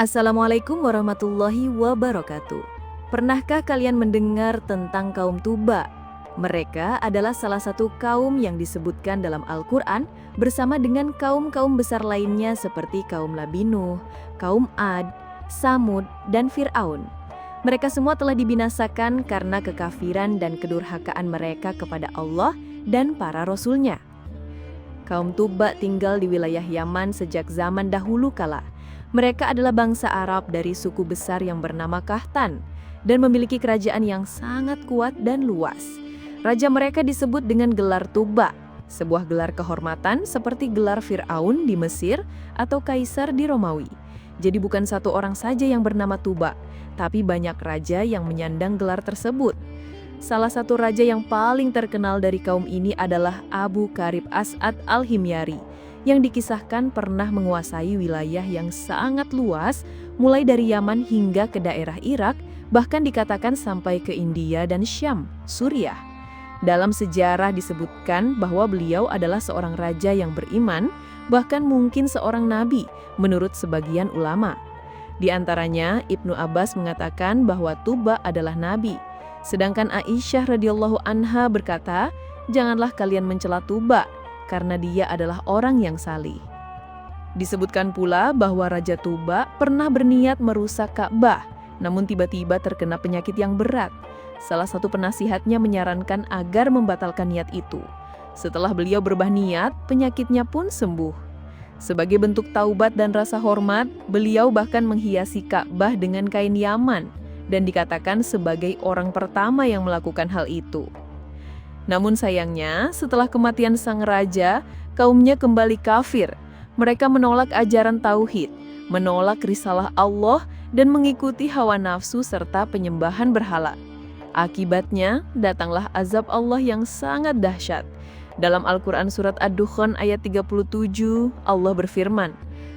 Assalamualaikum warahmatullahi wabarakatuh. Pernahkah kalian mendengar tentang kaum Tuba? Mereka adalah salah satu kaum yang disebutkan dalam Al-Quran bersama dengan kaum-kaum besar lainnya seperti kaum Nabi Nuh, kaum Ad, Samud, dan Fir'aun. Mereka semua telah dibinasakan karena kekafiran dan kedurhakaan mereka kepada Allah dan para rasulnya. Kaum Tuba tinggal di wilayah Yaman sejak zaman dahulu kala. Mereka adalah bangsa Arab dari suku besar yang bernama Kahtan dan memiliki kerajaan yang sangat kuat dan luas. Raja mereka disebut dengan gelar Tuba, sebuah gelar kehormatan seperti gelar Fir'aun di Mesir atau Kaisar di Romawi. Jadi bukan satu orang saja yang bernama Tuba, tapi banyak raja yang menyandang gelar tersebut. Salah satu raja yang paling terkenal dari kaum ini adalah Abu Qarib As'ad al-Himyari, yang dikisahkan pernah menguasai wilayah yang sangat luas, mulai dari Yaman hingga ke daerah Irak, bahkan dikatakan sampai ke India dan Syam, Suriah. Dalam sejarah disebutkan bahwa beliau adalah seorang raja yang beriman, bahkan mungkin seorang nabi, menurut sebagian ulama. Di antaranya, Ibnu Abbas mengatakan bahwa Tuba adalah nabi. Sedangkan Aisyah radhiyallahu anha berkata, "Janganlah kalian mencela Tuba, karena dia adalah orang yang salih." Disebutkan pula bahwa Raja Tuba pernah berniat merusak Ka'bah, namun tiba-tiba terkena penyakit yang berat. Salah satu penasihatnya menyarankan agar membatalkan niat itu. Setelah beliau berubah niat, penyakitnya pun sembuh. Sebagai bentuk taubat dan rasa hormat, beliau bahkan menghiasi Ka'bah dengan kain Yaman dan dikatakan sebagai orang pertama yang melakukan hal itu. Namun sayangnya, setelah kematian sang raja, kaumnya kembali kafir. Mereka menolak ajaran tauhid, menolak risalah Allah, dan mengikuti hawa nafsu serta penyembahan berhala. Akibatnya, datanglah azab Allah yang sangat dahsyat. Dalam Al-Quran Surat Ad-Dukhan ayat 37, Allah berfirman,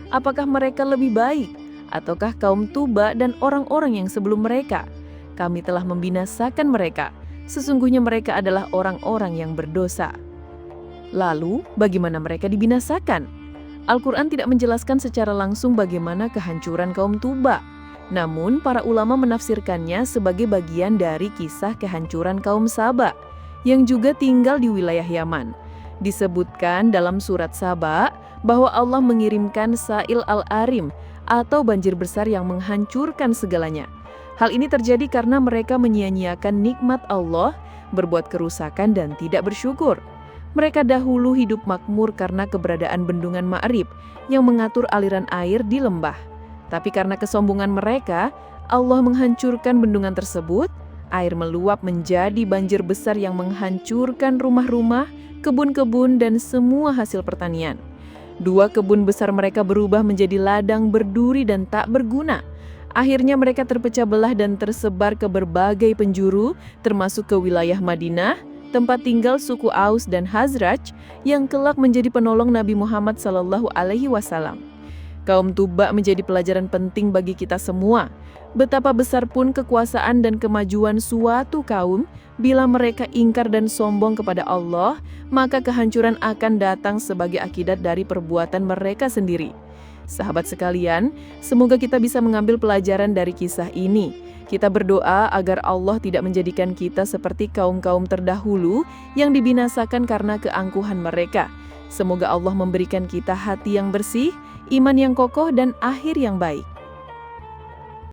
"Apakah mereka lebih baik, ataukah kaum Tuba dan orang-orang yang sebelum mereka? Kami telah membinasakan mereka. Sesungguhnya mereka adalah orang-orang yang berdosa." Lalu, bagaimana mereka dibinasakan? Al-Quran tidak menjelaskan secara langsung bagaimana kehancuran kaum Tuba. Namun, para ulama menafsirkannya sebagai bagian dari kisah kehancuran kaum Saba, yang juga tinggal di wilayah Yaman. Disebutkan dalam surat Saba bahwa Allah mengirimkan Sa'il al-Arim atau banjir besar yang menghancurkan segalanya. Hal ini terjadi karena mereka menyia-nyiakan nikmat Allah, berbuat kerusakan dan tidak bersyukur. Mereka dahulu hidup makmur karena keberadaan bendungan Ma'rib yang mengatur aliran air di lembah. Tapi karena kesombongan mereka, Allah menghancurkan bendungan tersebut, air meluap menjadi banjir besar yang menghancurkan rumah-rumah, kebun-kebun dan semua hasil pertanian. 2 kebun besar mereka berubah menjadi ladang berduri dan tak berguna. Akhirnya mereka terpecah belah dan tersebar ke berbagai penjuru, termasuk ke wilayah Madinah, tempat tinggal suku Aus dan Khazraj, yang kelak menjadi penolong Nabi Muhammad SAW. Kaum Tuba menjadi pelajaran penting bagi kita semua. Betapa besar pun kekuasaan dan kemajuan suatu kaum, bila mereka ingkar dan sombong kepada Allah, maka kehancuran akan datang sebagai akibat dari perbuatan mereka sendiri. Sahabat sekalian, semoga kita bisa mengambil pelajaran dari kisah ini. Kita berdoa agar Allah tidak menjadikan kita seperti kaum-kaum terdahulu yang dibinasakan karena keangkuhan mereka. Semoga Allah memberikan kita hati yang bersih, iman yang kokoh, dan akhir yang baik.